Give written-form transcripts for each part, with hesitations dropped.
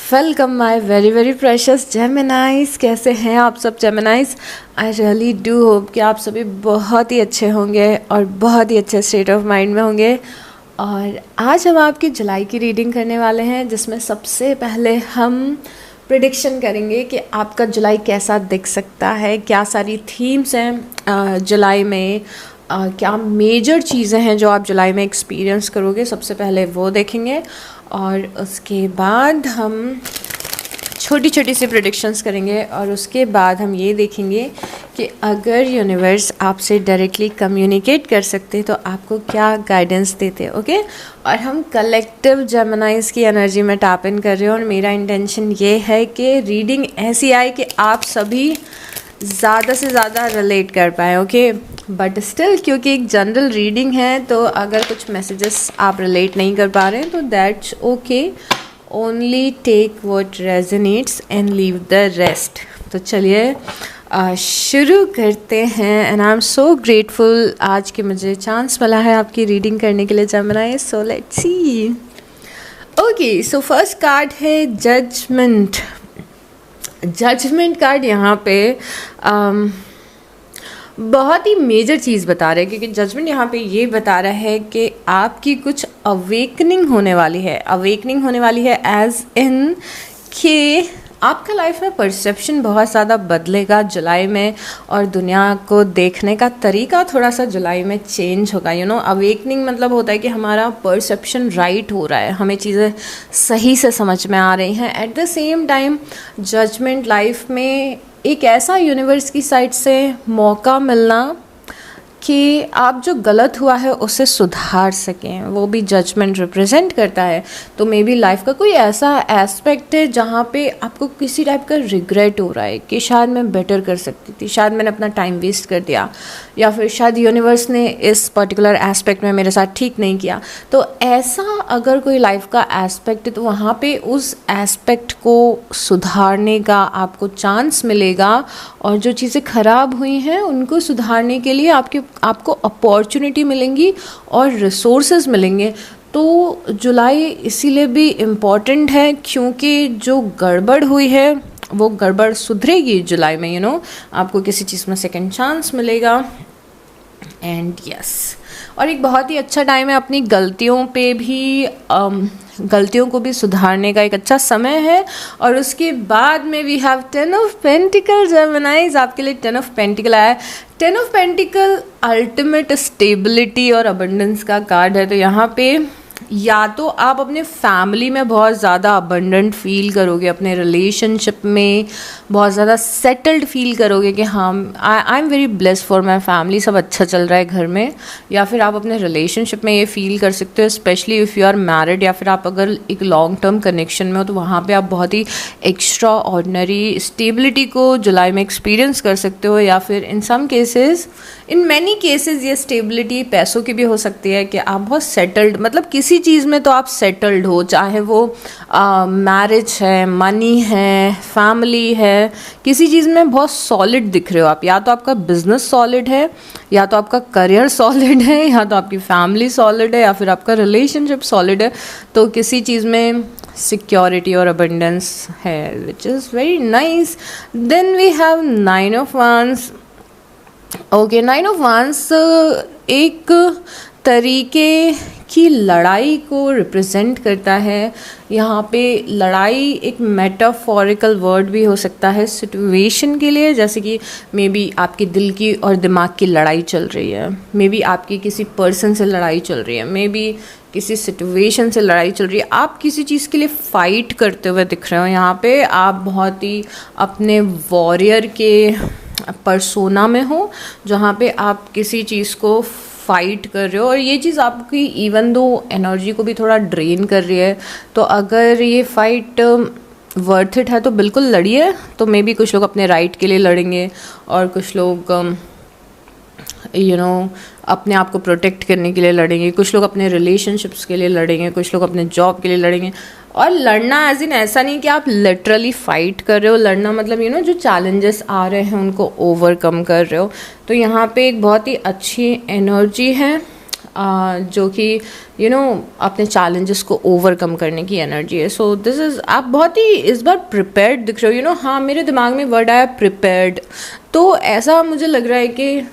Welcome my very very precious जेमिनाइज। कैसे हैं आप सब जेमिनाइज? आई रियली डू होप कि आप सभी बहुत ही अच्छे होंगे और बहुत ही अच्छे स्टेट ऑफ माइंड में होंगे। और आज हम आपकी जुलाई की रीडिंग करने वाले हैं, जिसमें सबसे पहले हम प्रेडिक्शन करेंगे कि आपका जुलाई कैसा दिख सकता है, क्या सारी थीम्स हैं जुलाई में, क्या मेजर चीज़ें हैं जो आप जुलाई में एक्सपीरियंस करोगे। सबसे पहले वो देखेंगे और उसके बाद हम छोटी छोटी सी प्रेडिक्शंस करेंगे और उसके बाद हम ये देखेंगे कि अगर यूनिवर्स आपसे डायरेक्टली कम्युनिकेट कर सकते तो आपको क्या गाइडेंस देते। ओके, और हम कलेक्टिव जेमिनाइज की एनर्जी में टैप इन कर रहे हैं और मेरा इंटेंशन ये है कि रीडिंग ऐसी आए कि आप सभी ज़्यादा से ज़्यादा रिलेट कर पाएँ। ओके, बट स्टिल क्योंकि एक जनरल रीडिंग है तो अगर कुछ मैसेजेस आप रिलेट नहीं कर पा रहे हैं तो that's okay, only take what resonates and leave the rest. तो चलिए शुरू करते हैं। And I am so grateful आज कि मुझे चांस मिला है आपकी रीडिंग करने के लिए Gemini. So let's see. Okay, so first card है जजमेंट। जजमेंट कार्ड यहाँ पे बहुत ही मेजर चीज़ बता रहा है, क्योंकि जजमेंट यहाँ पे ये बता रहा है कि आपकी कुछ अवेकनिंग होने वाली है। अवेकनिंग होने वाली है एज इन कि आपका लाइफ में परसेप्शन बहुत ज़्यादा बदलेगा जुलाई में और दुनिया को देखने का तरीका थोड़ा सा जुलाई में चेंज होगा। अवेकनिंग मतलब होता है कि हमारा परसेप्शन राइट हो रहा है, हमें चीज़ें सही से समझ में आ रही हैं। At the same time judgement life में एक ऐसा यूनिवर्स की साइड से मौका मिलना कि आप जो गलत हुआ है उसे सुधार सकें, वो भी जजमेंट रिप्रेजेंट करता है। तो मे बी लाइफ का कोई ऐसा एस्पेक्ट है जहाँ पे आपको किसी टाइप का रिग्रेट हो रहा है कि शायद मैं बेटर कर सकती थी, शायद मैंने अपना टाइम वेस्ट कर दिया, या फिर शायद यूनिवर्स ने इस पर्टिकुलर एस्पेक्ट में मेरे साथ ठीक नहीं किया। तो ऐसा अगर कोई लाइफ का एस्पेक्ट है तो वहाँ पे उस एस्पेक्ट को सुधारने का आपको चांस मिलेगा और जो चीज़ें ख़राब हुई हैं उनको सुधारने के लिए आपको अपॉर्चुनिटी मिलेंगी और रिसोर्सेज मिलेंगे। तो जुलाई इसीलिए भी इम्पॉर्टेंट है क्योंकि जो गड़बड़ हुई है वो गड़बड़ सुधरेगी जुलाई में। आपको किसी चीज़ में सेकंड चांस मिलेगा। एंड यस, और एक बहुत ही अच्छा टाइम है अपनी गलतियों को भी सुधारने का, एक अच्छा समय है। और उसके बाद में we have 10 of pentacles. Geminis आपके लिए 10 ऑफ पेंटिकल आया है। 10 ऑफ पेंटिकल अल्टीमेट स्टेबिलिटी और अबंडेंस का कार्ड है। तो यहाँ पे या तो आप अपने फैमिली में बहुत ज़्यादा अबंडेंट फील करोगे, अपने रिलेशनशिप में बहुत ज़्यादा सेटल्ड फील करोगे कि हाँ I am very blessed for my family, सब अच्छा चल रहा है घर में। या फिर आप अपने रिलेशनशिप में ये फील कर सकते हो, specially if you are married, या फिर आप अगर एक लॉन्ग टर्म कनेक्शन में हो तो वहाँ पे आप बहुत ही एक्स्ट्रा ऑर्डिनरी स्टेबिलिटी को जुलाई में एक्सपीरियंस कर सकते हो। या फिर in some cases, in many cases ये स्टेबिलिटी पैसों की भी हो सकती है कि आप बहुत सेटल्ड, मतलब किसी चीज़ में तो आप सेटल्ड हो, चाहे वो मैरिज है, मनी है, फैमिली है, किसी चीज़ में बहुत सॉलिड दिख रहे हो आप। या तो आपका बिजनेस सॉलिड है, या तो आपका करियर सॉलिड है, या तो आपकी फैमिली सॉलिड है, या फिर आपका रिलेशनशिप सॉलिड है। तो किसी चीज़ में सिक्योरिटी और अबंडेंस है, which is very nice. Then we have 9 of wands। Okay, 9 of wands एक तरीके की लड़ाई को रिप्रेजेंट करता है। यहाँ पे लड़ाई एक मेटाफोरिकल वर्ड भी हो सकता है सिचुएशन के लिए, जैसे कि मे बी आपके दिल की और दिमाग की लड़ाई चल रही है, मे बी आपकी किसी पर्सन से लड़ाई चल रही है, मे बी किसी सिचुएशन से लड़ाई चल रही है, आप किसी चीज़ के लिए फ़ाइट करते हुए दिख रहे हो। यहाँ पे आप बहुत ही अपने वॉरियर के पर्सोना में हो, जहाँ पे आप किसी चीज़ को फाइट कर रहे हो और ये चीज़ आपकी इवन दो एनर्जी को भी थोड़ा ड्रेन कर रही है। तो अगर ये फाइट वर्थ इट है तो बिल्कुल लड़िए। तो मे बी कुछ लोग अपने राइट के लिए लड़ेंगे और कुछ लोग अपने आप को प्रोटेक्ट करने के लिए लड़ेंगे, कुछ लोग अपने रिलेशनशिप्स के लिए लड़ेंगे, कुछ लोग अपने जॉब के लिए लड़ेंगे। और लड़ना एज इन ऐसा नहीं कि आप लिटरली फाइट कर रहे हो, लड़ना मतलब जो चैलेंजेस आ रहे हैं उनको ओवरकम कर रहे हो। तो यहाँ पे एक बहुत ही अच्छी एनर्जी है जो कि अपने चैलेंजेस को ओवरकम करने की एनर्जी है. सो दिस इज़, आप बहुत ही इस बार प्रिपेयर्ड दिख रहे हो. हाँ, मेरे दिमाग में वर्ड आया प्रिपेयर्ड. तो ऐसा मुझे लग रहा है कि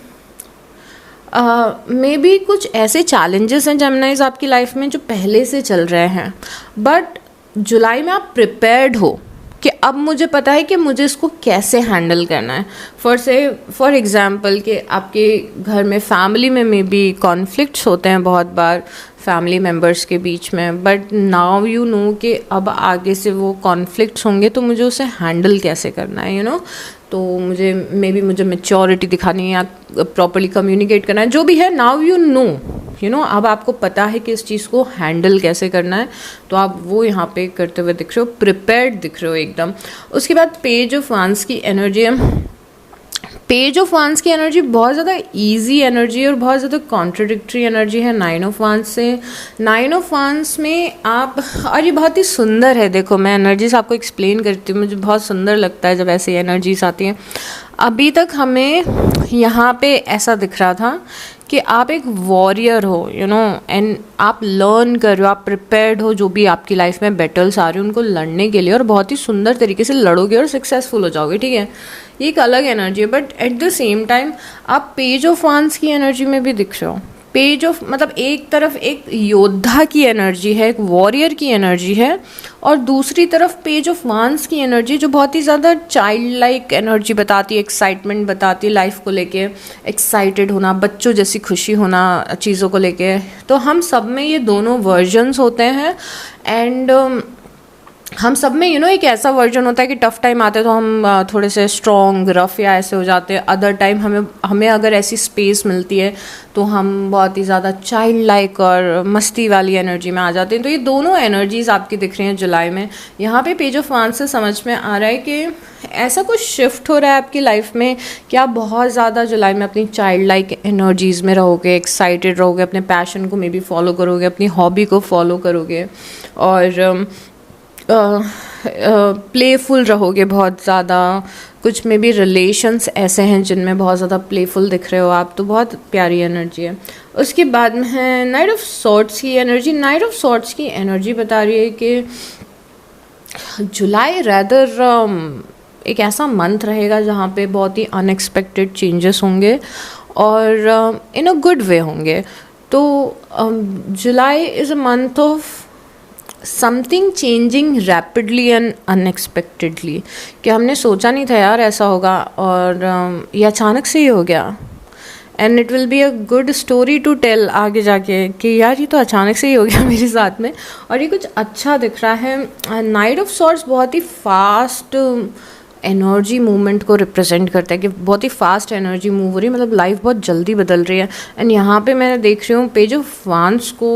मे बी कुछ ऐसे चैलेंजेस हैं जेमिनाइज आपकी लाइफ में जो पहले से चल रहे हैं, बट जुलाई में आप प्रिपेयर्ड हो कि अब मुझे पता है कि मुझे इसको कैसे हैंडल करना है. फॉर एग्ज़ाम्पल कि आपके घर में फैमिली में मे बी कॉन्फ्लिक्ट्स होते हैं बहुत बार फैमिली मेम्बर्स के बीच में, बट नाउ यू नो कि अब आगे से वो कॉन्फ्लिक्ट्स होंगे तो मुझे उसे हैंडल कैसे करना है. तो मुझे मुझे मैच्योरिटी दिखानी है या प्रॉपर्ली कम्युनिकेट करना है, जो भी है. नाउ यू नो अब आपको पता है कि इस चीज़ को हैंडल कैसे करना है, तो आप वो यहाँ पे करते हुए दिख रहे हो, प्रिपेयर्ड दिख रहे हो एकदम. उसके बाद पेज ऑफ वांस की एनर्जी है. पेज ऑफ वांस की एनर्जी बहुत ज़्यादा इजी एनर्जी और बहुत ज़्यादा कॉन्ट्रडिक्टरी एनर्जी है नाइन ऑफ वांस से. नाइन ऑफ वांस में आप, और ये बहुत ही सुंदर है. देखो, मैं एनर्जीज आपको एक्सप्लेन करती हूँ, मुझे बहुत सुंदर लगता है जब ऐसी एनर्जीज आती हैं. अभी तक हमें यहाँ पे ऐसा दिख रहा था कि आप एक वॉरियर हो, एंड आप लर्न कर रहे हो, आप प्रिपेयर्ड हो जो भी आपकी लाइफ में बैटल्स आ रहे हो उनको लड़ने के लिए, और बहुत ही सुंदर तरीके से लड़ोगे और सक्सेसफुल हो जाओगे. ठीक है, ये एक अलग एनर्जी है. But at the same time आप पेज ऑफ वांस की एनर्जी में भी दिख रहे हो. पेज ऑफ मतलब एक तरफ एक योद्धा की एनर्जी है, एक वॉरियर की एनर्जी है, और दूसरी तरफ पेज ऑफ वांस की एनर्जी जो बहुत ही ज़्यादा चाइल्ड लाइक एनर्जी बताती है, एक्साइटमेंट बताती है लाइफ को लेके, एक्साइटेड होना, बच्चों जैसी खुशी होना चीज़ों को लेके. तो हम सब में ये दोनों वर्जन्स होते हैं. एंड हम सब में एक ऐसा वर्जन होता है कि टफ टाइम आते हैं तो हम थोड़े से स्ट्रॉन्ग, रफ या ऐसे हो जाते हैं. अदर टाइम हमें अगर ऐसी स्पेस मिलती है तो हम बहुत ही ज़्यादा चाइल्ड लाइक और मस्ती वाली एनर्जी में आ जाते हैं. तो ये दोनों एनर्जीज आपकी दिख रही हैं जुलाई में. यहाँ पे पेज ऑफ वांस से समझ में आ रहा है कि ऐसा कुछ शिफ्ट हो रहा है आपकी लाइफ में कि आप बहुत ज़्यादा जुलाई में अपनी चाइल्ड लाइक एनर्जीज़ में रहोगे, एक्साइटेड रहोगे, अपने पैशन को मे बी फॉलो करोगे, अपनी हॉबी को फॉलो करोगे, और प्लेफुल रहोगे बहुत ज़्यादा. कुछ में भी रिलेशंस ऐसे हैं जिनमें बहुत ज़्यादा प्लेफुल दिख रहे हो आप, तो बहुत प्यारी एनर्जी है. उसके बाद में है नाइट ऑफ सॉर्ड्स की एनर्जी. नाइट ऑफ सॉर्ड्स की एनर्जी बता रही है कि जुलाई रैदर एक ऐसा मंथ रहेगा जहाँ पे बहुत ही अनएक्सपेक्टेड चेंजेस होंगे और इन अ गुड वे होंगे. तो जुलाई is a month of something changing rapidly and unexpectedly, कि हमने सोचा नहीं था यार ऐसा होगा, और ये अचानक से ही हो गया. And it will be a good story to tell आगे जाके कि यार ये तो अचानक से ही हो गया मेरे साथ में, और ये कुछ अच्छा दिख रहा है. नाइट ऑफ सॉर्ड्स बहुत ही फास्ट एनर्जी मूवमेंट को रिप्रेजेंट करता है कि बहुत ही फास्ट एनर्जी मूव हो रही है, मतलब लाइफ बहुत जल्दी बदल रही है. एंड यहाँ पे मैं देख रही हूँ पेज ऑफ वांस को,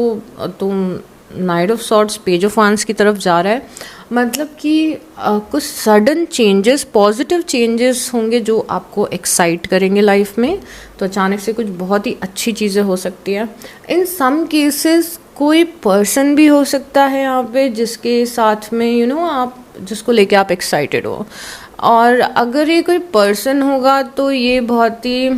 तो night of swords page of वांस की तरफ जा रहा है, मतलब कि कुछ सडन चेंजेस, पॉजिटिव चेंजेस होंगे जो आपको एक्साइट करेंगे लाइफ में. तो अचानक से कुछ बहुत ही अच्छी चीज़ें हो सकती है. इन सम केसेस कोई पर्सन भी हो सकता है यहाँ पे जिसके साथ में आप, जिसको लेके आप एक्साइटेड हो. और अगर ये कोई पर्सन होगा तो ये बहुत ही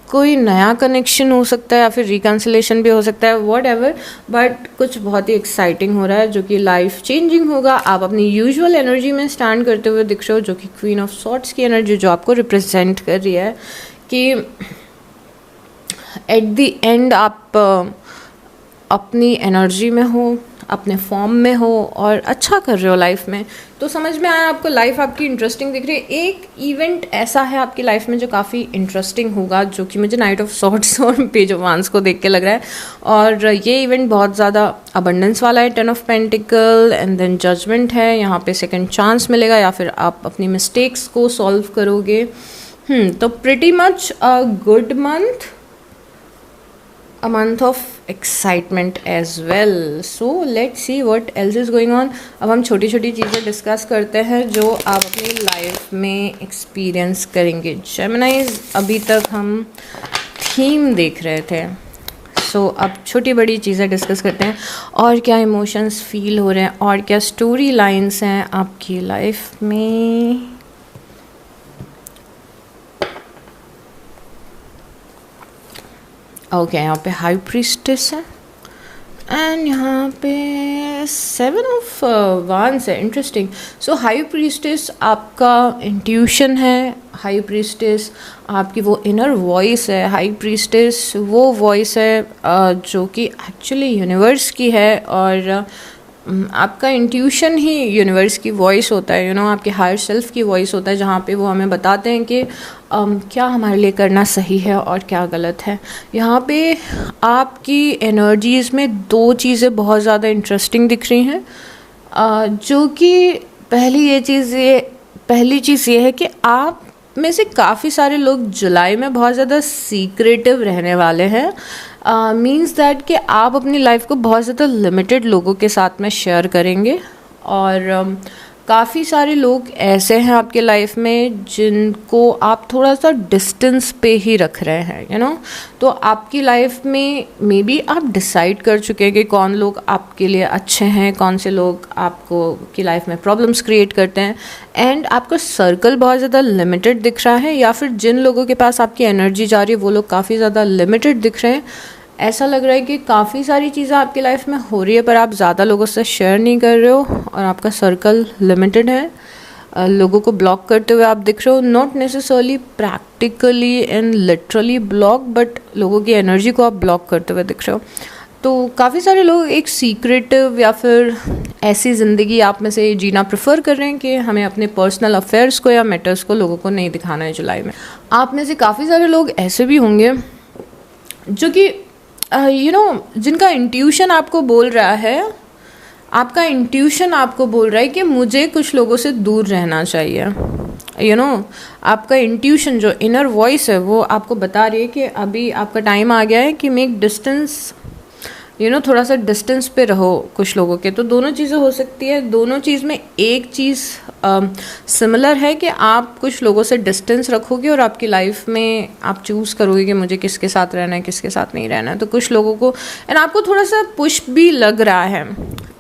कोई नया कनेक्शन हो सकता है या फिर रिकन्सिलेशन भी हो सकता है, वॉट एवर. बट कुछ बहुत ही एक्साइटिंग हो रहा है जो कि लाइफ चेंजिंग होगा. आप अपनी यूजुअल एनर्जी में स्टैंड करते हुए दिख रहे हो, जो कि क्वीन ऑफ सॉर्ड्स की एनर्जी जो आपको रिप्रेजेंट कर रही है कि एट द एंड आप अपनी एनर्जी में हो, अपने फॉर्म में हो और अच्छा कर रहे हो लाइफ में. तो समझ में आया आपको, लाइफ आपकी इंटरेस्टिंग दिख रही है. एक इवेंट ऐसा है आपकी लाइफ में जो काफ़ी इंटरेस्टिंग होगा, जो कि मुझे नाइट ऑफ सॉर्ड्स और पेज ऑफ वांस को देख के लग रहा है. और ये इवेंट बहुत ज़्यादा अबंडेंस वाला है. 10 of pentacles and then judgement है. यहाँ पे सेकंड चांस मिलेगा या फिर आप अपनी मिस्टेक्स को सॉल्व करोगे. तो pretty much a good month, a month of excitement as well. So let's see what else is going on. अब हम छोटी छोटी चीज़ें डिस्कस करते हैं जो आप अपनी लाइफ में एक्सपीरियंस करेंगे. जेमिनाइज, अभी तक हम थीम देख रहे थे, सो अब छोटी बड़ी चीज़ें डिस्कस करते हैं. और क्या इमोशंस फील हो रहे हैं और क्या स्टोरी लाइन्स हैं आपकी लाइफ में. ओके, यहाँ पे हाई प्रीस्टेस है एंड यहाँ पे 7 ऑफ वांस है। इंटरेस्टिंग। सो हाई प्रीस्टेस आपका इंट्यूशन है, हाई प्रीस्टेस आपकी वो इनर वॉइस है, हाई प्रीस्टेस वो वॉइस है जो कि एक्चुअली यूनिवर्स की है, और आपका इंट्यूशन ही यूनिवर्स की वॉइस होता है, आपके हायर सेल्फ की वॉइस होता है, जहाँ पे वो हमें बताते हैं कि क्या हमारे लिए करना सही है और क्या गलत है। यहाँ पे आपकी एनर्जीज़ में 2 चीज़ें बहुत ज़्यादा इंटरेस्टिंग दिख रही हैं, जो कि पहली चीज़ ये है कि आप में से काफ़ी सारे लोग जुलाई में बहुत ज़्यादा सीक्रेटिव रहने वाले हैं। मीन्स दैट कि आप अपनी लाइफ को बहुत ज़्यादा लिमिटेड लोगों के साथ में शेयर करेंगे, और काफ़ी सारे लोग ऐसे हैं आपके लाइफ में जिनको आप थोड़ा सा डिस्टेंस पे ही रख रहे हैं, तो आपकी लाइफ में मे बी आप डिसाइड कर चुके हैं कि कौन लोग आपके लिए अच्छे हैं, कौन से लोग आपको की लाइफ में प्रॉब्लम्स क्रिएट करते हैं, एंड आपका सर्कल बहुत ज़्यादा लिमिटेड दिख रहा है, या फिर जिन लोगों के पास आपकी एनर्जी जा रही है वो लोग काफ़ी ज़्यादा लिमिटेड दिख रहे हैं। ऐसा लग रहा है कि काफ़ी सारी चीज़ें आपकी लाइफ में हो रही है पर आप ज़्यादा लोगों से शेयर नहीं कर रहे हो, और आपका सर्कल लिमिटेड है। लोगों को ब्लॉक करते हुए आप दिख रहे हो, not necessarily practically and literally block, but लोगों की एनर्जी को आप ब्लॉक करते हुए दिख रहे हो। तो काफ़ी सारे लोग एक सीक्रेटिव या फिर ऐसी ज़िंदगी आप में से जीना प्रेफर कर रहे हैं कि हमें अपने पर्सनल अफेयर्स को या मैटर्स को लोगों को नहीं दिखाना है जुलाई में। आप में से काफ़ी सारे लोग ऐसे भी होंगे जो कि जिनका इंट्यूशन आपको बोल रहा है, आपका इंट्यूशन आपको बोल रहा है कि मुझे कुछ लोगों से दूर रहना चाहिए। आपका इंट्यूशन जो इनर वॉइस है वो आपको बता रही है कि अभी आपका टाइम आ गया है कि मेक डिस्टेंस, थोड़ा सा डिस्टेंस पे रहो कुछ लोगों के। तो दोनों चीज़ें हो सकती है। दोनों चीज़ में एक चीज़ सिमिलर है कि आप कुछ लोगों से डिस्टेंस रखोगे और आपकी लाइफ में आप चूज़ करोगे कि मुझे किसके साथ रहना है, किसके साथ नहीं रहना है। तो कुछ लोगों को एंड आपको थोड़ा सा पुश भी लग रहा है।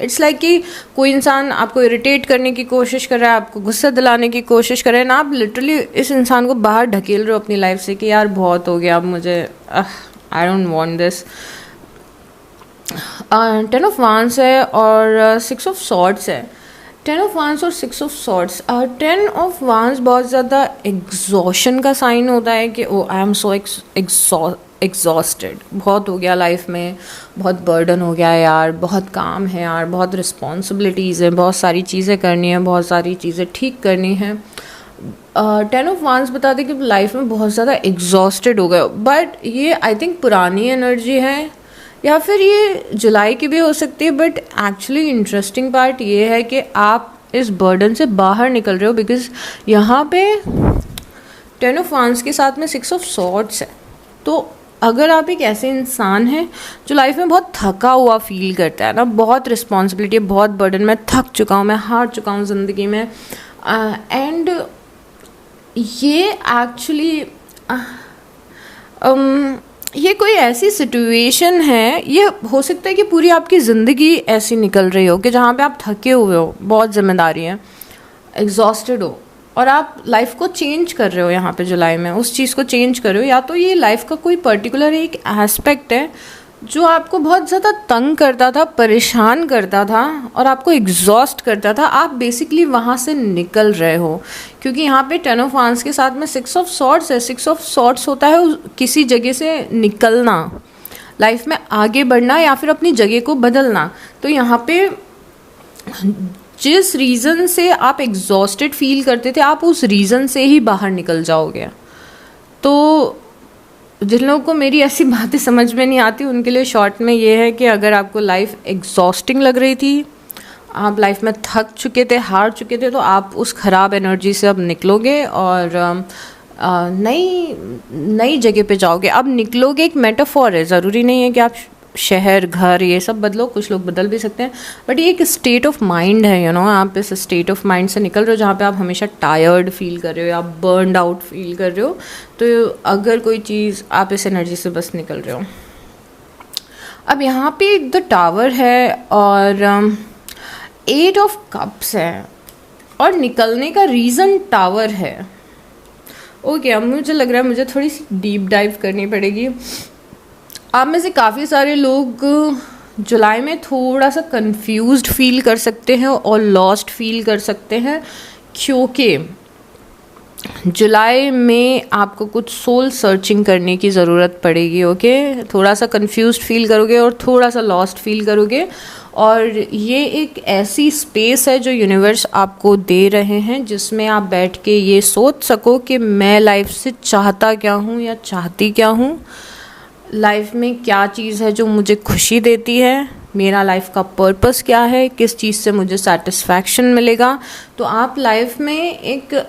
इट्स लाइक कि कोई इंसान आपको इरिटेट करने की कोशिश कर रहा है, आपको गुस्सा दिलाने की कोशिश कर रहे हैं ना, आप लिटरली इस इंसान को बाहर ढकेल रहे हो अपनी लाइफ से कि यार बहुत हो गया, अब मुझे I don't want this. 10 of वांस है और 6 ऑफ सॉर्ड्स है। 10 ऑफ वांस और 6 ऑफ सॉर्ड्स। 10 ऑफ वांस बहुत ज़्यादा एग्जॉशन का साइन होता है कि ओ आई एम सो एग्जॉस्टेड, बहुत हो गया लाइफ में, बहुत बर्डन हो गया है यार, बहुत काम है यार, बहुत रिस्पॉन्सिबिलिटीज़ हैं, बहुत सारी चीज़ें करनी है, बहुत सारी चीज़ें ठीक करनी है। 10 ऑफ वांस बताते कि लाइफ में बहुत ज़्यादा एग्जॉस्टेड हो गए, बट ये आई थिंक पुरानी एनर्जी है या फिर ये जुलाई की भी हो सकती है। बट एक्चुअली इंटरेस्टिंग पार्ट ये है कि आप इस बर्डन से बाहर निकल रहे हो, बिकॉज यहाँ पे 10 ऑफ वांस के साथ में 6 ऑफ सॉर्ड्स है। तो अगर आप एक ऐसे इंसान हैं जो लाइफ में बहुत थका हुआ फील करता है ना, बहुत रिस्पॉन्सिबिलिटी है, बहुत बर्डन, मैं थक चुका हूँ, मैं हार चुका हूँ ज़िंदगी में, एंड ये एक्चुअली ये कोई ऐसी सिचुएशन है, ये हो सकता है कि पूरी आपकी ज़िंदगी ऐसी निकल रही हो कि जहाँ पे आप थके हुए हो, बहुत जिम्मेदारी है, एग्जॉस्टेड हो, और आप लाइफ को चेंज कर रहे हो। यहाँ पे जुलाई में उस चीज़ को चेंज कर रहे हो, या तो ये लाइफ का कोई पर्टिकुलर एक एस्पेक्ट है जो आपको बहुत ज़्यादा तंग करता था, परेशान करता था और आपको एग्जॉस्ट करता था। आप बेसिकली वहाँ से निकल रहे हो, क्योंकि यहाँ पे 10 ऑफ वांस के साथ में 6 ऑफ सॉर्ड्स है। 6 ऑफ सॉर्ड्स होता है किसी जगह से निकलना, लाइफ में आगे बढ़ना या फिर अपनी जगह को बदलना। तो यहाँ पे जिस रीज़न से आप एग्जॉस्टेड फील करते थे, आप उस रीज़न से ही बाहर निकल जाओगे। तो जिन लोगों को मेरी ऐसी बातें समझ में नहीं आती उनके लिए शॉर्ट में ये है कि अगर आपको लाइफ एग्जॉस्टिंग लग रही थी, आप लाइफ में थक चुके थे, हार चुके थे, तो आप उस ख़राब एनर्जी से अब निकलोगे और नई जगह पे जाओगे। अब निकलोगे एक मेटाफॉर है, ज़रूरी नहीं है कि आप शहर, घर, ये सब बदलो, कुछ लोग बदल भी सकते हैं, बट ये एक स्टेट ऑफ माइंड है, आप इस स्टेट ऑफ माइंड से निकल रहे हो जहाँ पे आप हमेशा टायर्ड फील कर रहे हो या बर्नड आउट फील कर रहे हो। तो अगर कोई चीज़, आप इस एनर्जी से बस निकल रहे हो। अब यहाँ पे द टावर है और 8 ऑफ कप्स है और निकलने का रीज़न टावर है। ओके, अब मुझे लग रहा है मुझे थोड़ी सी डीप डाइव करनी पड़ेगी। आप में से काफ़ी सारे लोग जुलाई में थोड़ा सा कंफ्यूज्ड फील कर सकते हैं और लॉस्ट फील कर सकते हैं, क्योंकि जुलाई में आपको कुछ सोल सर्चिंग करने की ज़रूरत पड़ेगी। ओके, थोड़ा सा कंफ्यूज्ड फील करोगे और थोड़ा सा लॉस्ट फील करोगे, और ये एक ऐसी स्पेस है जो यूनिवर्स आपको दे रहे हैं जिसमें आप बैठ के ये सोच सको कि मैं लाइफ से चाहता क्या हूँ या चाहती क्या हूँ, लाइफ में क्या चीज़ है जो मुझे खुशी देती है, मेरा लाइफ का पर्पस क्या है, किस चीज़ से मुझे सेटिस्फैक्शन मिलेगा। तो आप लाइफ में एक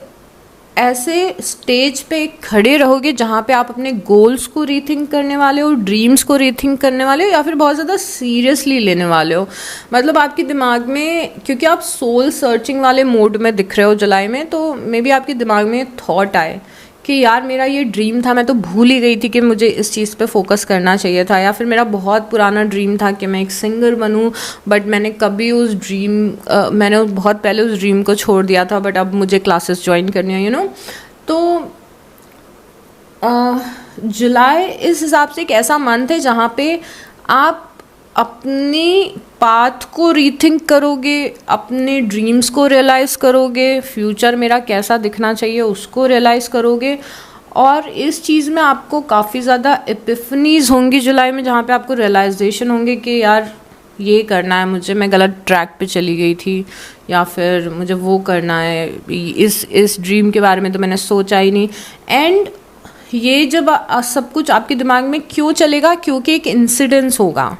ऐसे स्टेज पे खड़े रहोगे जहाँ पे आप अपने गोल्स को रीथिंक करने वाले हो, ड्रीम्स को रीथिंक करने वाले हो, या फिर बहुत ज़्यादा सीरियसली लेने वाले हो। मतलब आपके दिमाग में, क्योंकि आप सोल सर्चिंग वाले मोड में दिख रहे हो जुलाई में, तो मे बी आपके दिमाग में थॉट आए कि यार मेरा ये ड्रीम था, मैं तो भूल ही गई थी कि मुझे इस चीज़ पे फोकस करना चाहिए था, या फिर मेरा बहुत पुराना ड्रीम था कि मैं एक सिंगर बनूं, बट मैंने कभी उस ड्रीम मैंने बहुत पहले उस ड्रीम को छोड़ दिया था, बट अब मुझे क्लासेस ज्वाइन करनी है, यू नो। तो जुलाई इस हिसाब से एक ऐसा मंथ है जहाँ पे आप अपनी पाथ को रीथिंक करोगे, अपने ड्रीम्स को रियलाइज़ करोगे, फ्यूचर मेरा कैसा दिखना चाहिए उसको रियलाइज़ करोगे, और इस चीज़ में आपको काफ़ी ज़्यादा एपिफनीज होंगी जुलाई में, जहाँ पे आपको रियलाइजेशन होंगे कि यार ये करना है मुझे, मैं गलत ट्रैक पे चली गई थी, या फिर मुझे वो करना है, इस ड्रीम के बारे में तो मैंने सोचा ही नहीं। एंड ये जब सब कुछ आपके दिमाग में क्यों चलेगा, क्योंकि एक इंसिडेंस होगा,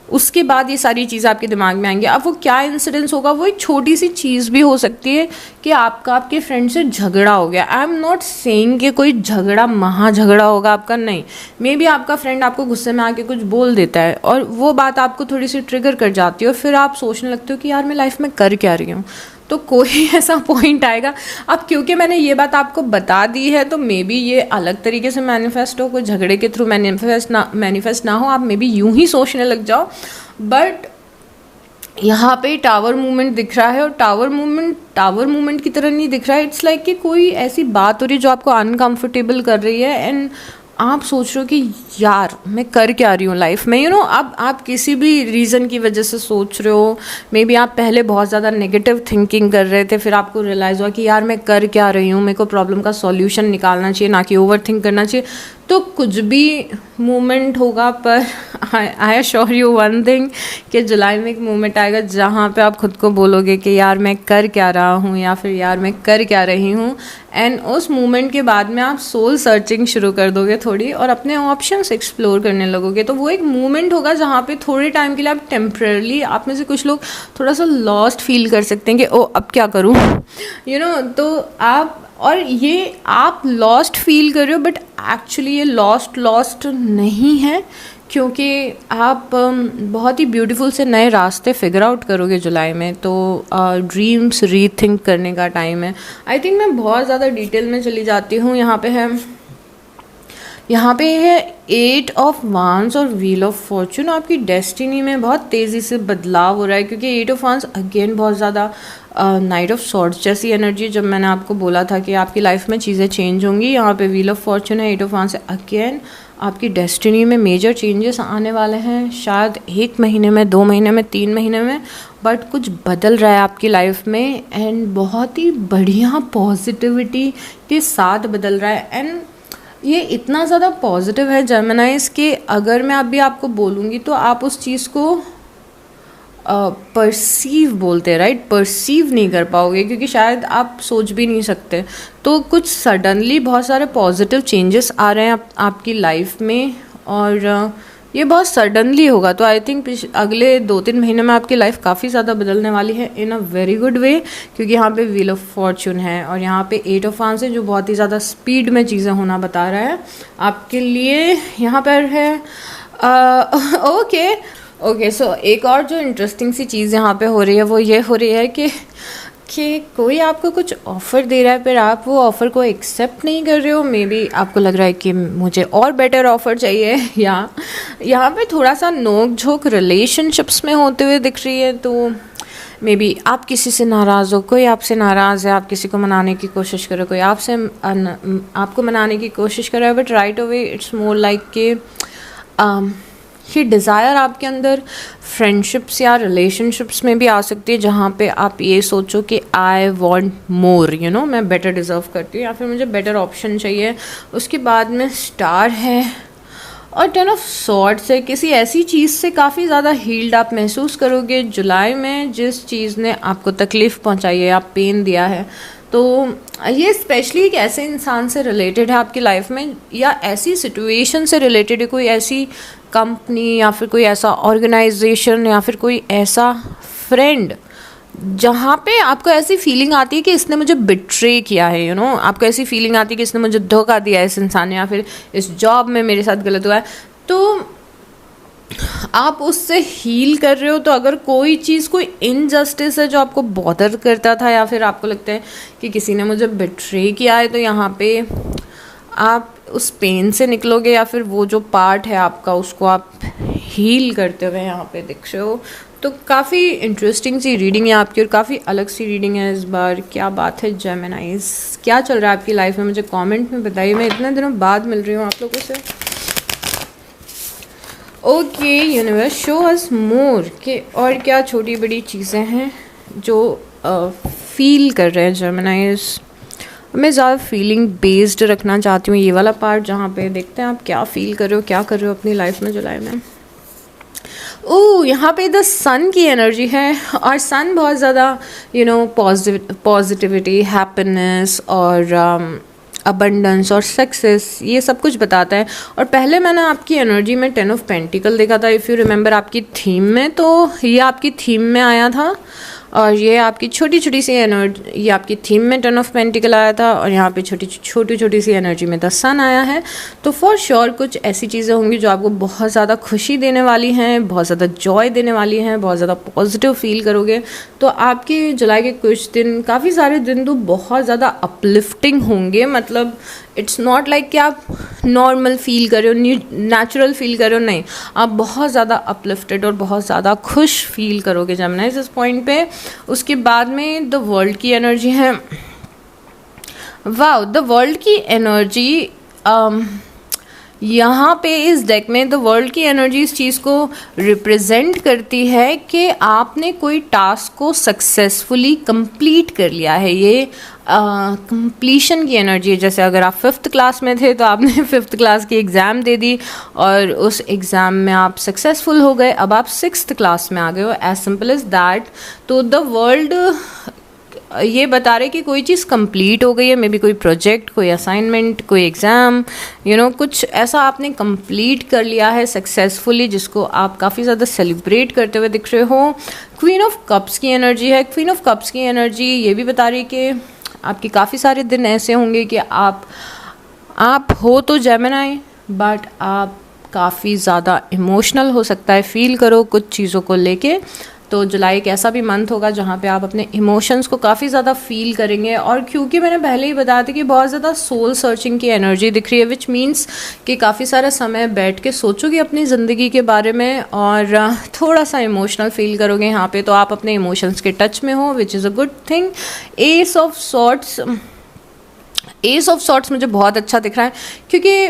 उसके बाद ये सारी चीज़ें आपके दिमाग में आएंगी। अब वो क्या इंसिडेंस होगा, वो एक छोटी सी चीज़ भी हो सकती है कि आपका आपके फ्रेंड से झगड़ा हो गया। आई एम नॉट सेइंग कि कोई झगड़ा महा झगड़ा होगा आपका, नहीं, मे बी आपका फ्रेंड आपको गुस्से में आके कुछ बोल देता है और वो बात आपको थोड़ी सी ट्रिगर कर जाती है, और फिर आप सोचने लगते हो कि यार मैं लाइफ में कर क्या रही हूँ। तो कोई ऐसा पॉइंट आएगा। अब क्योंकि मैंने ये बात आपको बता दी है, तो मे बी ये अलग तरीके से मैनिफेस्ट हो, कोई झगड़े के थ्रू मैनिफेस्ट ना हो, आप मे बी यूं ही सोचने लग जाओ। बट यहाँ पे टावर मूवमेंट दिख रहा है, और टावर मूवमेंट की तरह नहीं दिख रहा है। इट्स लाइक कि कोई ऐसी बात हो रही है जो आपको अनकंफर्टेबल कर रही है, एंड आप सोच रहे हो कि यार मैं कर क्या रही हूँ लाइफ में, यू नो। अब आप किसी भी रीज़न की वजह से सोच रहे हो, मे बी आप पहले बहुत ज़्यादा नेगेटिव थिंकिंग कर रहे थे, फिर आपको रियलाइज़ हुआ कि यार मैं कर क्या रही हूँ, मेरे को प्रॉब्लम का सॉल्यूशन निकालना चाहिए, ना कि ओवर थिंक करना चाहिए। तो कुछ भी मूवमेंट होगा, पर I assure you one thing कि जुलाई में एक मूवमेंट आएगा जहाँ पे आप खुद को बोलोगे कि यार मैं कर क्या रहा हूँ, या फिर यार मैं कर क्या रही हूँ। एंड उस मूवमेंट के बाद में आप सोल सर्चिंग शुरू कर दोगे थोड़ी, और अपने ऑप्शंस एक्सप्लोर करने लगोगे। तो वो एक मूवमेंट होगा जहाँ पे थोड़े टाइम के लिए आप टेम्पररी, आप में से कुछ लोग थोड़ा सा लॉस्ट फील कर सकते हैं कि ओ अब क्या करूँ, यू नो। तो आप, और ये आप लॉस्ट फील कर रहे हो, बट एक्चुअली ये लॉस्ट नहीं है, क्योंकि आप बहुत ही ब्यूटीफुल से नए रास्ते फिगर आउट करोगे जुलाई में। तो ड्रीम्स रीथिंक करने का टाइम है। आई थिंक मैं बहुत ज़्यादा डिटेल में चली जाती हूँ। यहाँ पे है 8 ऑफ वांड्स और व्हील ऑफ फॉर्चून। आपकी डेस्टिनी में बहुत तेज़ी से बदलाव हो रहा है, क्योंकि 8 ऑफ वांड्स अगेन बहुत ज़्यादा नाइट ऑफ सॉर्ड्स जैसी एनर्जी, जब मैंने आपको बोला था कि आपकी लाइफ में चीज़ें चेंज होंगी। यहाँ पे व्हील ऑफ फॉर्चून है, 8 ऑफ वांड्स है, अगेन आपकी डेस्टिनी में मेजर चेंजेस आने वाले हैं, शायद 1 महीने में, 2 महीने में, 3 महीने में, बट कुछ बदल रहा है आपकी लाइफ में, एंड बहुत ही बढ़िया पॉजिटिविटी के साथ बदल रहा है। एंड ये इतना ज़्यादा पॉजिटिव है जेमिनाइज के, अगर मैं अभी आपको बोलूँगी तो आप उस चीज़ को परसीव बोलते हैं, राइट, परसीव नहीं कर पाओगे, क्योंकि शायद आप सोच भी नहीं सकते। तो कुछ सडनली बहुत सारे पॉजिटिव चेंजेस आ रहे हैं आपकी लाइफ में, और ये बहुत सडनली होगा। तो आई थिंक अगले 2-3 महीने में आपकी लाइफ काफ़ी ज़्यादा बदलने वाली है इन अ वेरी गुड वे, क्योंकि यहाँ पे व्हील ऑफ फॉर्चून है और यहाँ पे 8 ऑफ वांड्स है, जो बहुत ही ज़्यादा स्पीड में चीज़ें होना बता रहा है आपके लिए। यहाँ पर है ओके सो एक और जो इंटरेस्टिंग सी चीज़ यहाँ पे हो रही है, वो ये हो रही है कि कोई आपको कुछ ऑफ़र दे रहा है, फिर आप वो ऑफ़र को एक्सेप्ट नहीं कर रहे हो। मे बी आपको लग रहा है कि मुझे और बेटर ऑफ़र चाहिए, या यहाँ पे थोड़ा सा नोक झोंक रिलेशनशिप्स में होते हुए दिख रही है। तो मे बी आप किसी से नाराज़ हो, कोई आपसे नाराज़ है, आप किसी को मनाने की कोशिश कर रहे हो, कोई आपसे आपको मनाने की कोशिश कर रहा है, but right away it's more like कि ये डिज़ायर आपके अंदर फ्रेंडशिप्स या रिलेशनशिप्स में भी आ सकती है, जहाँ पे आप ये सोचो कि I want more, you know, मैं बेटर डिज़र्व करती हूँ या फिर मुझे बेटर ऑप्शन चाहिए। उसके बाद में स्टार है और 10 ऑफ सॉर्ड्स है। किसी ऐसी चीज़ से काफ़ी ज़्यादा हील्ड आप महसूस करोगे जुलाई में, जिस चीज़ ने आपको तकलीफ़ पहुँचाई है या पेन दिया है। तो ये स्पेशली एक ऐसे इंसान से रिलेटेड है आपकी लाइफ में, या ऐसी सिचुएशन से रिलेटेड है, कोई ऐसी कंपनी या फिर कोई ऐसा ऑर्गेनाइजेशन या फिर कोई ऐसा फ्रेंड जहाँ पे आपको ऐसी फीलिंग आती है कि इसने मुझे बिट्रे किया है, यू नो, आपको ऐसी फीलिंग आती है कि इसने मुझे धोखा दिया है, इस इंसान ने, या फिर इस जॉब में मेरे साथ गलत हुआ है। तो आप उससे हील कर रहे हो। तो अगर कोई चीज़, कोई इनजस्टिस है जो आपको बॉदर करता था, या फिर आपको लगता है कि किसी ने मुझे बिट्रे किया है, तो यहाँ पे आप उस पेन से निकलोगे, या फिर वो जो पार्ट है आपका उसको आप हील करते हुए यहाँ पे दिख रहे हो। तो काफ़ी इंटरेस्टिंग सी रीडिंग है आपकी और काफ़ी अलग सी रीडिंग है इस बार। क्या बात है जेमिनाइज, क्या चल रहा है आपकी लाइफ में, मुझे कमेंट में बताइए। मैं इतने दिनों बाद मिल रही हूँ आप लोगों से। ओके यूनिवर्स, शो अस मोर के और क्या छोटी बड़ी चीज़ें हैं जो फील कर रहे हैं जेमिनाइज। मैं ज़्यादा फीलिंग बेस्ड रखना चाहती हूँ ये वाला पार्ट, जहाँ पे देखते हैं आप क्या फील कर रहे हो, क्या कर रहे हो अपनी लाइफ में जुलाई में। यहाँ पे द सन की एनर्जी है, और सन बहुत ज़्यादा यू नो पॉजिटिविटी, हैप्पीनेस और अबंडेंस और सक्सेस, ये सब कुछ बताता है। और पहले मैंने आपकी एनर्जी में 10 ऑफ पेंटिकल देखा था, इफ़ यू रिमेंबर, आपकी थीम में। तो ये आपकी थीम में आया था, और ये आपकी छोटी छोटी सी एनर्जी, ये आपकी थीम में 10 ऑफ पेंटिकल आया था, और यहाँ पे छोटी छोटी सी एनर्जी में द सन आया है। तो फॉर श्योर कुछ ऐसी चीज़ें होंगी जो आपको बहुत ज़्यादा खुशी देने वाली हैं, बहुत ज़्यादा जॉय देने वाली हैं, बहुत ज़्यादा पॉजिटिव फील करोगे। तो आपके जुलाई के कुछ दिन, काफ़ी सारे दिन तो बहुत ज़्यादा अपलिफ्टिंग होंगे। मतलब इट्स नॉट लाइक कि आप नॉर्मल फील कर रहे हो, नेचुरल फील कर रहे हो, नहीं, आप बहुत ज़्यादा अपलिफ्टेड और बहुत ज़्यादा खुश फील करोगे जेमिनाइज इस पॉइंट पे। उसके बाद में द वर्ल्ड की एनर्जी है। वाओ, द वर्ल्ड की एनर्जी यहाँ पे इस डेक में द वर्ल्ड की एनर्जी इस चीज़ को रिप्रेजेंट करती है कि आपने कोई टास्क को सक्सेसफुली कंप्लीट कर लिया है। ये कंप्लीशन की एनर्जी है। जैसे अगर आप 5th क्लास में थे तो आपने 5th क्लास की एग्ज़ाम दे दी और उस एग्ज़ाम में आप सक्सेसफुल हो गए, अब आप 6th क्लास में आ गए हो, एज सिंपल एज दैट। तो द वर्ल्ड ये बता रहे कि कोई चीज़ कंप्लीट हो गई है, मे बी कोई प्रोजेक्ट, कोई असाइनमेंट, कोई एग्ज़ाम, यू नो, कुछ ऐसा आपने कंप्लीट कर लिया है सक्सेसफुली, जिसको आप काफ़ी ज़्यादा सेलिब्रेट करते हुए दिख रहे हो। क्वीन ऑफ कप्स की एनर्जी है। क्वीन ऑफ कप्स की एनर्जी ये भी बता रही है कि आपके काफ़ी सारे दिन ऐसे होंगे कि आप हो तो जेमिनाई, बट आप काफ़ी ज़्यादा इमोशनल हो सकता है, फील करो कुछ चीज़ों को लेके। तो जुलाई एक ऐसा भी मंथ होगा जहाँ पे आप अपने इमोशंस को काफ़ी ज़्यादा फील करेंगे। और क्योंकि मैंने पहले ही बताया था कि बहुत ज़्यादा सोल सर्चिंग की एनर्जी दिख रही है, विच मीन्स कि काफ़ी सारा समय बैठ के सोचोगे अपनी ज़िंदगी के बारे में और थोड़ा सा इमोशनल फील करोगे यहाँ पे। तो आप अपने इमोशंस के टच में हो, which is a good thing. Ace of swords मुझे बहुत अच्छा दिख रहा है, क्योंकि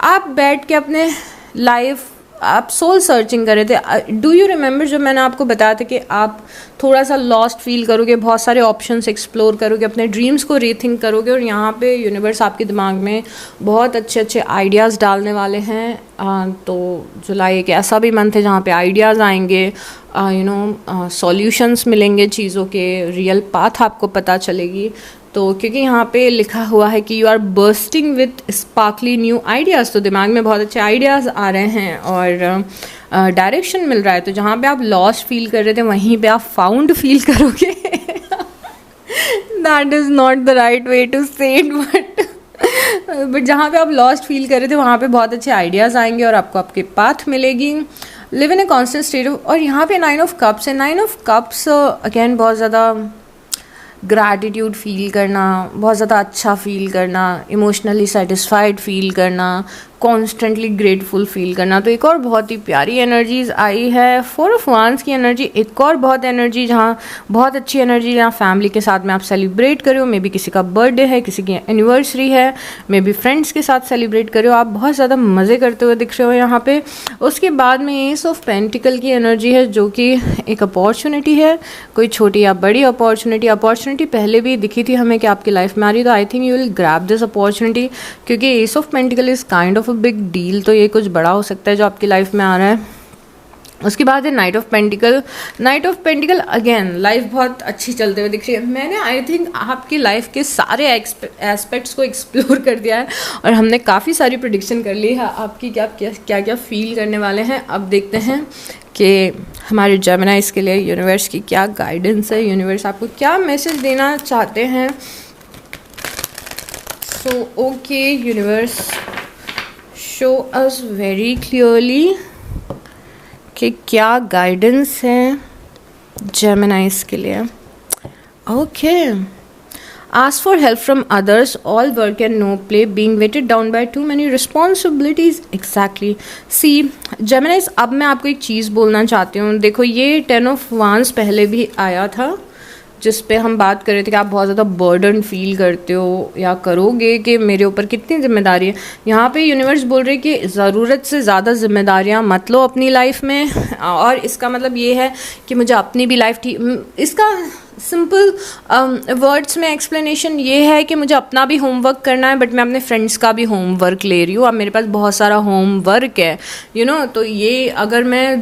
आप बैठ के अपने लाइफ, आप सोल सर्चिंग कर रहे थे। डू यू रिमेंबर जब मैंने आपको बताया था कि आप थोड़ा सा लॉस्ट फील करोगे, बहुत सारे ऑप्शंस एक्सप्लोर करोगे, अपने ड्रीम्स को रीथिंक करोगे, और यहाँ पे यूनिवर्स आपके दिमाग में बहुत अच्छे अच्छे आइडियाज़ डालने वाले हैं। तो जुलाई एक ऐसा भी मंथ है जहाँ पे आइडियाज़ आएंगे, यू नो, सॉल्यूशंस मिलेंगे चीज़ों के, रियल पाथ आपको पता चलेगी। तो क्योंकि यहाँ पे लिखा हुआ है कि you are bursting with sparkly new ideas, तो दिमाग में बहुत अच्छे आइडियाज़ आ रहे हैं और डायरेक्शन मिल रहा है। तो जहाँ पे आप लॉस्ट फील कर रहे थे वहीं पे आप फाउंड फील करोगे। That is not the right way to say it, but जहाँ पे आप लॉस्ट फील कर रहे थे वहाँ पे बहुत अच्छे आइडियाज़ आएंगे और आपको आपके पाथ मिलेगी। Live in a constant state of, और यहाँ पे 9 ऑफ कप्स है। 9 ऑफ कप्स अगेन बहुत ज़्यादा ग्रैटिट्यूड फील करना, बहुत ज़्यादा अच्छा फील करना, इमोशनली सेटिस्फाइड फील करना, कॉन्स्टेंटली ग्रेटफुल फील करना। तो एक और बहुत ही प्यारी एनर्जीज आई है। 4 ऑफ वांड्स की एनर्जी, एक और बहुत एनर्जी, जहाँ बहुत अच्छी एनर्जी, जहाँ फैमिली के साथ में आप सेलिब्रेट करो, मे बी किसी का बर्थडे है, किसी की एनिवर्सरी है, मे बी फ्रेंड्स के साथ सेलिब्रेट करो, आप बहुत ज़्यादा मज़े करते हुए दिख रहे हो यहाँ पे। उसके बाद में एस ऑफ पेंटिकल की एनर्जी है, जो कि एक अपॉर्चुनिटी है, कोई छोटी या बड़ी अपॉर्चुनिटी पहले भी दिखी थी हमें कि आपकी लाइफ में आ रही, तो I think you will grab this opportunity, क्योंकि एस ऑफ पेंटिकल is kind of big deal, तो ये कुछ बड़ा हो सकता है जो आपकी लाइफ में आ रहा है। उसके बाद है night of pentacle again life बहुत अच्छी चलते हुए दिख रही है। मैंने आई थिंक आपकी लाइफ के सारे एस्पेक्ट्स को एक्सप्लोर कर दिया है और हमने काफ़ी सारी प्रेडिक्शन कर ली है आपकी क्या क्या फील करने वाले हैं। अब देखते हैं कि हमारे जेमिनाइज के लिए यूनिवर्स की क्या गाइडेंस है, यूनिवर्स आपको क्या मैसेज देना चाहते हैं। So okay universe, show us very clearly कि क्या गाइडेंस है जेमिनाइज के लिए। Okay, ask for help from others, all work and no play, being weighted down by too many responsibilities. Exactly, see Geminis, अब मैं आपको एक चीज़ बोलना चाहती हूँ। देखो, ये 10 ऑफ वांड्स पहले भी आया था, जिस पे हम बात कर रहे थे कि आप बहुत ज़्यादा बर्डन फील करते हो या करोगे कि मेरे ऊपर कितनी जिम्मेदारी है। यहाँ पे यूनिवर्स बोल रहे कि ज़रूरत से ज़्यादा जिम्मेदारियाँ मत लो अपनी लाइफ में, और इसका मतलब ये है कि मुझे अपनी भी लाइफ ठीक, इसका सिंपल वर्ड्स में एक्सप्लेनेशन ये है कि मुझे अपना भी होमवर्क करना है, बट मैं अपने फ्रेंड्स का भी होमवर्क ले रही हूँ। अब मेरे पास बहुत सारा होमवर्क है, तो ये अगर मैं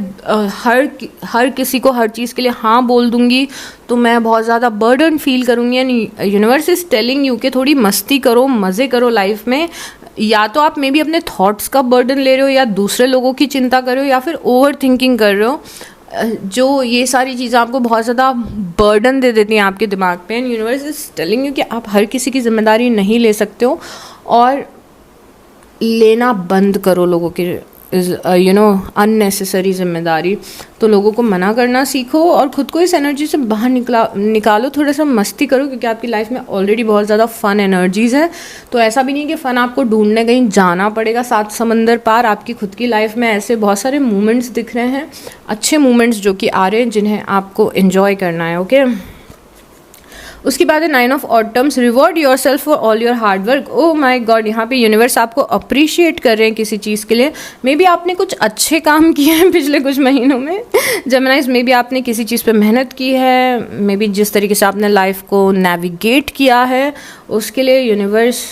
हर किसी को हर चीज़ के लिए हाँ बोल दूँगी तो मैं बहुत ज़्यादा बर्डन फील करूँगी। यानी यूनिवर्स इज़ टेलिंग यू कि थोड़ी मस्ती करो, मज़े करो लाइफ में। या तो आप मे बी अपने थॉट्स का बर्डन ले रहे हो, या दूसरे लोगों की चिंता कर रहे हो, या फिर ओवर थिंकिंग कर रहे हो, जो ये सारी चीज़ें आपको बहुत ज़्यादा बर्डन दे देती हैं आपके दिमाग पे। And universe is telling you कि आप हर किसी की जिम्मेदारी नहीं ले सकते हो, और लेना बंद करो लोगों की अननेसेसरी जिम्मेदारी। तो लोगों को मना करना सीखो और ख़ुद को इस एनर्जी से बाहर निकालो, थोड़ा सा मस्ती करो, क्योंकि आपकी लाइफ में ऑलरेडी बहुत ज़्यादा फ़न एनर्जीज़ है। तो ऐसा भी नहीं कि फ़न आपको ढूंढने कहीं जाना पड़ेगा 7 समंदर पार। आपकी खुद की लाइफ में ऐसे बहुत सारे मोमेंट्स दिख रहे हैं, अच्छे मोमेंट्स जो कि आ रहे हैं, जिन्हें आपको इन्जॉय करना है। ओके, उसके बाद है 9 of autumns, reward your self for all your hard work. Oh my God, यहाँ पे यूनिवर्स आपको अप्रिशिएट कर रहे हैं किसी चीज़ के लिए। मे बी आपने कुछ अच्छे काम किए हैं पिछले कुछ महीनों में जेमिनाइज, मे बी आपने किसी चीज़ पे मेहनत की है, मे बी जिस तरीके से आपने लाइफ को नेविगेट किया है उसके लिए यूनिवर्स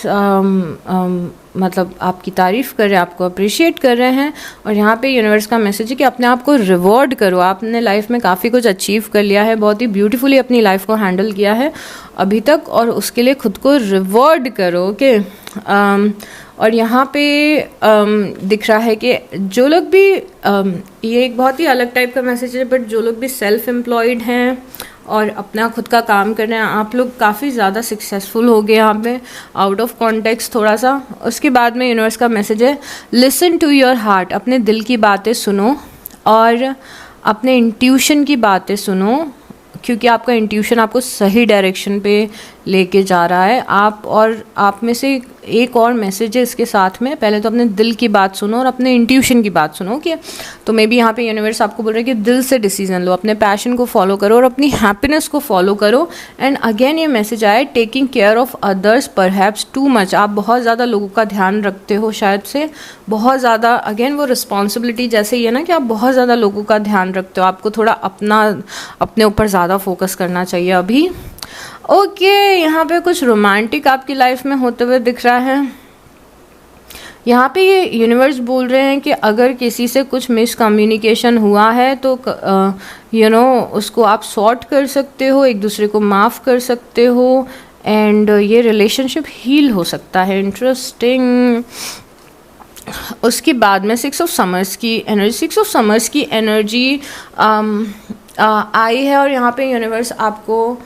मतलब आपकी तारीफ़ कर रहे हैं, आपको अप्रिशिएट कर रहे हैं। और यहाँ पे यूनिवर्स का मैसेज है कि अपने आप को रिवॉर्ड करो। आपने लाइफ में काफ़ी कुछ अचीव कर लिया है, बहुत ही ब्यूटीफुली अपनी लाइफ को हैंडल किया है अभी तक, और उसके लिए खुद को रिवॉर्ड करो। ओके, और यहाँ पे दिख रहा है कि जो लोग भी ये एक बहुत ही अलग टाइप का मैसेज है, बट जो लोग भी सेल्फ एम्प्लॉयड हैं और अपना खुद का काम कर रहे हैं, आप लोग काफ़ी ज़्यादा सक्सेसफुल हो गए यहाँ पे, आउट ऑफ कॉन्टेक्स्ट थोड़ा सा। उसके बाद में यूनिवर्स का मैसेज है लिसन टू योर हार्ट, अपने दिल की बातें सुनो और अपने इंट्यूशन की बातें सुनो, क्योंकि आपका इंट्यूशन आपको सही डायरेक्शन पे लेके जा रहा है। आप में से एक और मैसेज है इसके साथ में, पहले तो अपने दिल की बात सुनो और अपने इंट्यूशन की बात सुनो। ओके, तो मे बी यहाँ पे यूनिवर्स आपको बोल रहे हैं कि दिल से डिसीजन लो, अपने पैशन को फॉलो करो और अपनी हैप्पीनेस को फॉलो करो। एंड अगेन ये मैसेज आया taking care of others perhaps too much, आप बहुत ज़्यादा लोगों का ध्यान रखते हो शायद से, बहुत ज़्यादा। अगेन वो रिस्पॉन्सिबिलिटी जैसे ही है ना कि आप बहुत ज़्यादा लोगों का ध्यान रखते हो, आपको थोड़ा अपने ऊपर ज़्यादा फोकस करना चाहिए अभी। ओके, यहाँ पे कुछ रोमांटिक आपकी लाइफ में होते हुए दिख रहा है। यहाँ पे ये यूनिवर्स बोल रहे हैं कि अगर किसी से कुछ मिसकम्युनिकेशन हुआ है तो उसको आप सॉर्ट कर सकते हो, एक दूसरे को माफ़ कर सकते हो, एंड ये रिलेशनशिप हील हो सकता है। इंटरेस्टिंग। उसके बाद में 6 ऑफ समर्स की एनर्जी आई है, और यहाँ पे यूनिवर्स आपको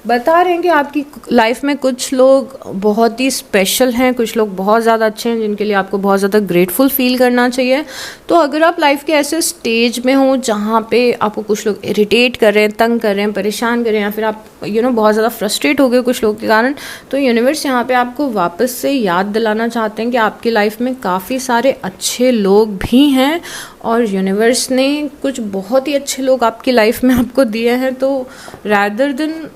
बता रहे हैं कि आपकी लाइफ में कुछ लोग बहुत ही स्पेशल हैं, कुछ लोग बहुत ज़्यादा अच्छे हैं जिनके लिए आपको बहुत ज़्यादा ग्रेटफुल फील करना चाहिए। तो अगर आप लाइफ के ऐसे स्टेज में हो जहाँ पे आपको कुछ लोग इरिटेट कर रहे हैं, तंग कर रहे हैं, परेशान कर रहे हैं, या फिर आप बहुत ज़्यादा फ्रस्ट्रेट हो गए कुछ लोग के कारण, तो यूनिवर्स यहाँ पे आपको वापस से याद दिलाना चाहते हैं कि आपकी लाइफ में काफ़ी सारे अच्छे लोग भी हैं और यूनिवर्स ने कुछ बहुत ही अच्छे लोग आपकी लाइफ में आपको दिए हैं। तो रैदर देन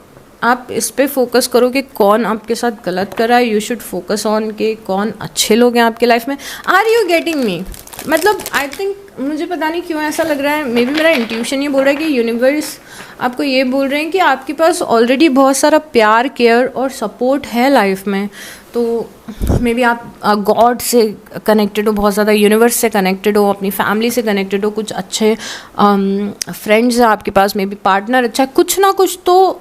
आप इस पे फोकस करो कि कौन आपके साथ गलत कर रहा है, यू शुड फोकस ऑन कि कौन अच्छे लोग हैं आपके लाइफ में। Are you getting me? मतलब आई थिंक, मुझे पता नहीं क्यों ऐसा लग रहा है, मे बी मेरा इंट्यूशन ये बोल रहा है कि यूनिवर्स आपको ये बोल रहे हैं कि आपके पास ऑलरेडी बहुत सारा प्यार, केयर और सपोर्ट है लाइफ में। तो मे बी आप गॉड से कनेक्टेड हो, बहुत ज़्यादा यूनिवर्स से कनेक्टेड हो, अपनी फैमिली से कनेक्टेड हो, कुछ अच्छे फ्रेंड्स हैं आपके पास, मे बी पार्टनर अच्छा, कुछ ना कुछ तो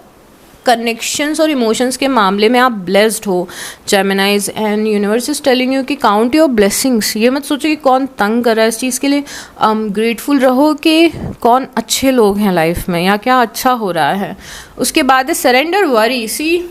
कनेक्शंस और इमोशंस के मामले में आप ब्लेस्ड हो जेमिनाइज। And universe is telling you कि काउंट योर ब्लेसिंग्स। ये मत सोचो कि कौन तंग कर रहा है, इस चीज़ के लिए ग्रेटफुल रहो कि कौन अच्छे लोग हैं लाइफ में या क्या अच्छा हो रहा है। उसके बाद है सरेंडर वरी। सी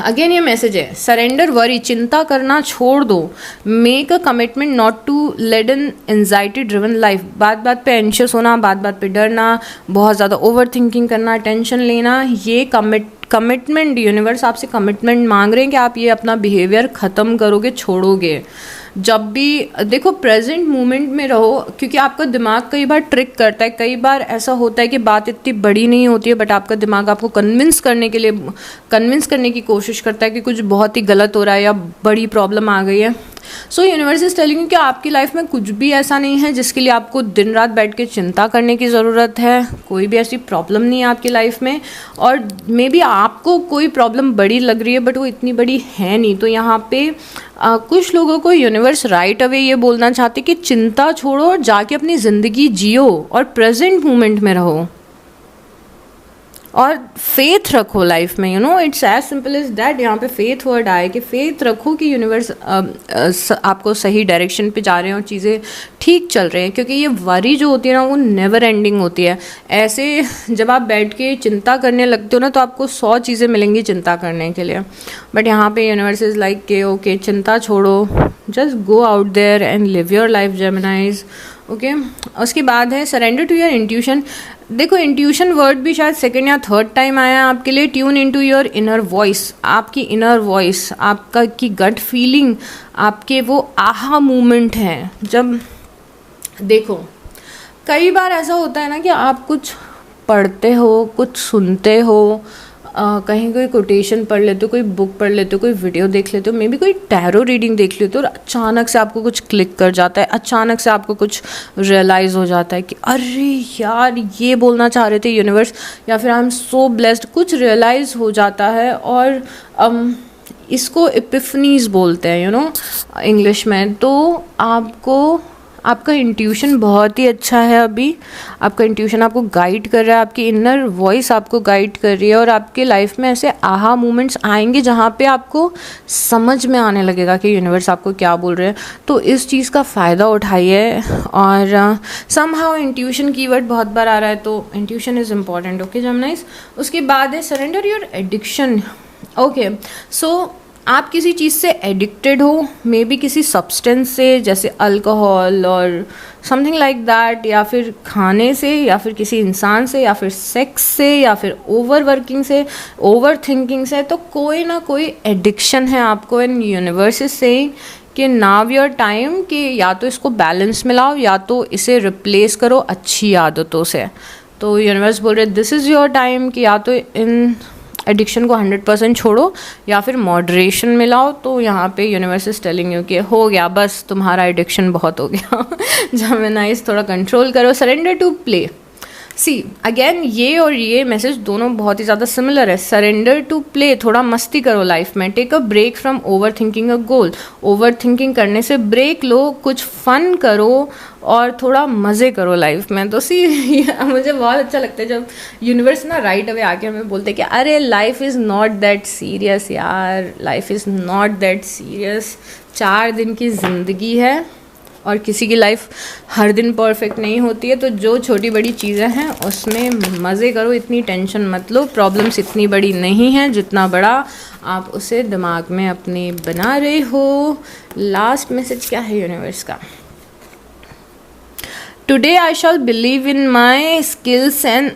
अगेन ये मैसेज है, सरेंडर वरी, चिंता करना छोड़ दो। Make a commitment not to lead an anxiety driven life. बात बात पे एंशियस होना, बात बात पे डरना, बहुत ज़्यादा ओवर थिंकिंग करना, टेंशन लेना, ये कमिटमेंट, यूनिवर्स आपसे कमिटमेंट मांग रहे हैं कि आप ये अपना बिहेवियर ख़त्म करोगे, छोड़ोगे। जब भी देखो प्रेजेंट मोमेंट में रहो, क्योंकि आपका दिमाग कई बार ट्रिक करता है, कई बार ऐसा होता है कि बात इतनी बड़ी नहीं होती है बट आपका दिमाग आपको कन्विंस करने की कोशिश करता है कि कुछ बहुत ही गलत हो रहा है या बड़ी प्रॉब्लम आ गई है। सो यूनिवर्स इज टेलिंग यू कि आपकी लाइफ में कुछ भी ऐसा नहीं है जिसके लिए आपको दिन रात बैठ के चिंता करने की ज़रूरत है। कोई भी ऐसी प्रॉब्लम नहीं है आपकी लाइफ में, और मे बी आपको कोई प्रॉब्लम बड़ी लग रही है बट वो इतनी बड़ी है नहीं। तो यहाँ पे कुछ लोगों को यूनिवर्स राइट अवे ये बोलना चाहते कि चिंता छोड़ो और जाके अपनी ज़िंदगी जियो और प्रेजेंट मोमेंट में रहो और फेथ रखो लाइफ में। It's as simple as that. यहाँ पे फेथ वर्ड आए कि फेथ रखो कि यूनिवर्स आपको सही डायरेक्शन पे जा रहे हैं और चीज़ें ठीक चल रही हैं, क्योंकि ये वरी जो होती है ना वो नेवर एंडिंग होती है। ऐसे जब आप बैठ के चिंता करने लगते हो ना तो आपको 100 चीज़ें मिलेंगी चिंता करने के लिए, बट यहाँ पे यूनिवर्स इज लाइक के ओके चिंता छोड़ो, just go out there and live your life Geminis. Okay, उसके बाद है सरेंडर टू योर इंट्यूशन। देखो इंट्यूशन वर्ड भी शायद सेकंड या थर्ड टाइम आया आपके लिए। Tune into your inner voice, आपकी इनर वॉइस, आपका की गट फीलिंग, आपके वो आहा मोमेंट हैं। जब देखो कई बार ऐसा होता है ना कि आप कुछ पढ़ते हो, कुछ सुनते हो, कहीं कोई कोटेशन पढ़ लेते हो, कोई बुक पढ़ लेते हो, कोई वीडियो देख लेते हो, मे बी कोई टैरो रीडिंग देख लेते हो और अचानक से आपको कुछ क्लिक कर जाता है, अचानक से आपको कुछ रियलाइज़ हो जाता है कि अरे यार ये बोलना चाह रहे थे यूनिवर्स, या फिर आई एम सो ब्लेस्ड, कुछ रियलाइज़ हो जाता है। और इसको एपिफनीज बोलते हैं इंग्लिश में। तो आपका इंट्यूशन बहुत ही अच्छा है। अभी आपका इंट्यूशन आपको गाइड कर रहा है, आपकी इनर वॉइस आपको गाइड कर रही है, और आपके लाइफ में ऐसे आहा मोमेंट्स आएंगे जहाँ पे आपको समझ में आने लगेगा कि यूनिवर्स आपको क्या बोल रहे हैं। तो इस चीज़ का फ़ायदा उठाइए। और समहाउ इंट्यूशन कीवर्ड बहुत बार आ रहा है, तो इंट्यूशन इज़ इम्पॉर्टेंट। ओके जेमिनाइज। उसके बाद है सरेंडर योर एडिक्शन। ओके, सो आप किसी चीज़ से एडिक्टेड हो, मे बी किसी सब्सटेंस से, जैसे अल्कोहल और समथिंग लाइक दैट, या फिर खाने से, या फिर किसी इंसान से, या फिर सेक्स से, या फिर ओवर वर्किंग से, ओवर थिंकिंग से। तो कोई ना कोई एडिक्शन है आपको। एंड यूनिवर्स इज सेइंग कि नाउ योर टाइम कि या तो इसको बैलेंस में लाओ या तो इसे रिप्लेस करो अच्छी आदतों से। तो यूनिवर्स बोल रहे दिस इज़ योर टाइम कि या तो इन एडिक्शन को 100% छोड़ो या फिर मॉडरेशन में लाओ। तो यहाँ पे यूनिवर्स इज टेलिंग यू कि हो गया, बस तुम्हारा एडिक्शन बहुत हो गया, जेमिनाइज थोड़ा कंट्रोल करो। Surrender to play. See again ये और ये मैसेज दोनों बहुत ही ज़्यादा सिमिलर है। सरेंडर टू प्ले, थोड़ा मस्ती करो लाइफ में। Take a break from over thinking a goal. Over thinking करने से ब्रेक लो, कुछ फन करो और थोड़ा मज़े करो लाइफ में। तो सी मुझे बहुत अच्छा लगता है जब यूनिवर्स ना राइट अवे आके हमें बोलते हैं कि अरे life is not that serious यार, life is not that serious, 4 दिन की ज़िंदगी है, और किसी की लाइफ हर दिन परफेक्ट नहीं होती है, तो जो छोटी बड़ी चीज़ें हैं उसमें मज़े करो, इतनी टेंशन मत लो। प्रॉब्लम्स इतनी बड़ी नहीं हैं जितना बड़ा आप उसे दिमाग में अपने बना रहे हो। लास्ट मैसेज क्या है यूनिवर्स का? Today I shall believe in my skills and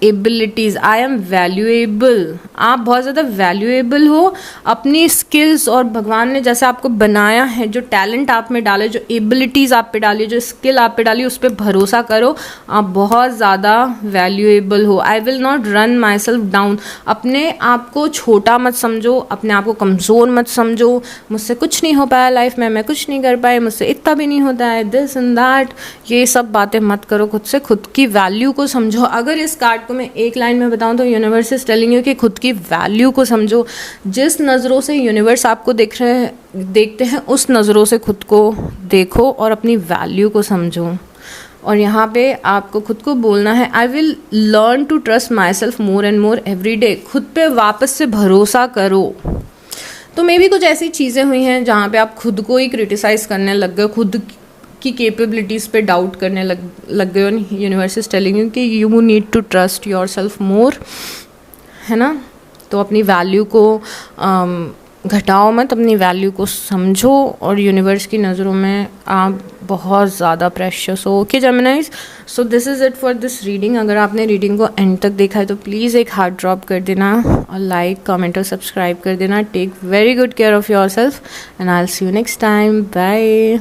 abilities, I am valuable. आप बहुत ज़्यादा वैल्यूएबल हो, अपनी स्किल्स और भगवान ने जैसे आपको बनाया है, जो टैलेंट आप में डाले, जो एबिलिटीज़ आप पे डाली, जो स्किल आप पे डाली, उस पर भरोसा करो। आप बहुत ज़्यादा वैल्यूएबल हो। I will not run my self down, अपने आप को छोटा मत समझो, अपने आप को कमज़ोर मत समझो। मुझसे कुछ नहीं हो पाया लाइफ में, मैं कुछ नहीं कर पाई, मुझसे इतना भी नहीं होता है, दिस एंड दैट, ये सब बातें मत करो। खुद से खुद की वैल्यू को समझो। अगर इस कार्ड को मैं एक लाइन में बताऊं तो यूनिवर्स इज टेलिंग यू कि खुद की वैल्यू को समझो। जिस नज़रों से यूनिवर्स आपको देखते हैं उस नज़रों से खुद को देखो और अपनी वैल्यू को समझो। और यहाँ पे आपको खुद को बोलना है, I will learn to trust myself more and more every day. खुद पे वापस से भरोसा करो। तो मे भी कुछ ऐसी चीज़ें हुई हैं जहाँ पे आप खुद को ही क्रिटिसाइज़ करने लग गए, खुद की कैपेबिलिटीज़ पे डाउट करने लग गए हो। यूनिवर्स इज टेलिंग यू कि you need to trust yourself more, है ना। तो अपनी वैल्यू को घटाओ मत, अपनी वैल्यू को समझो और यूनिवर्स की नज़रों में आप बहुत ज़्यादा प्रेशियस हो। Okay जेमिनाइज, so this is it for this reading. अगर आपने रीडिंग को एंड तक देखा है तो प्लीज़ एक हार्ट ड्रॉप कर देना और लाइक, कमेंट और सब्सक्राइब कर देना। Take very good care of yourself and I will see you next time. Bye.